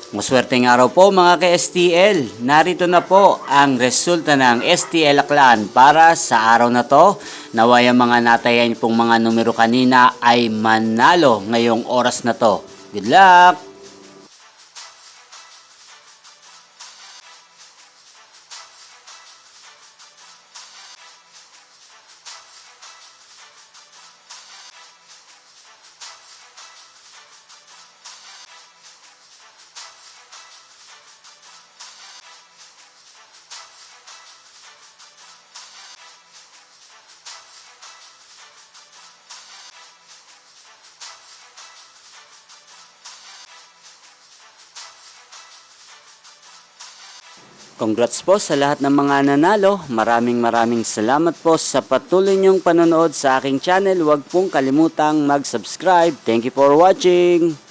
Maswerteng araw po mga ka-STL. Narito na po ang resulta ng STL Aklan para sa araw na to. Naway ang mga natayan pong mga numero kanina ay manalo ngayong oras na to. Good luck! Congrats po sa lahat ng mga nanalo. Maraming salamat po sa patuloy niyong panonood sa aking channel. Huwag pong kalimutang mag-subscribe. Thank you for watching.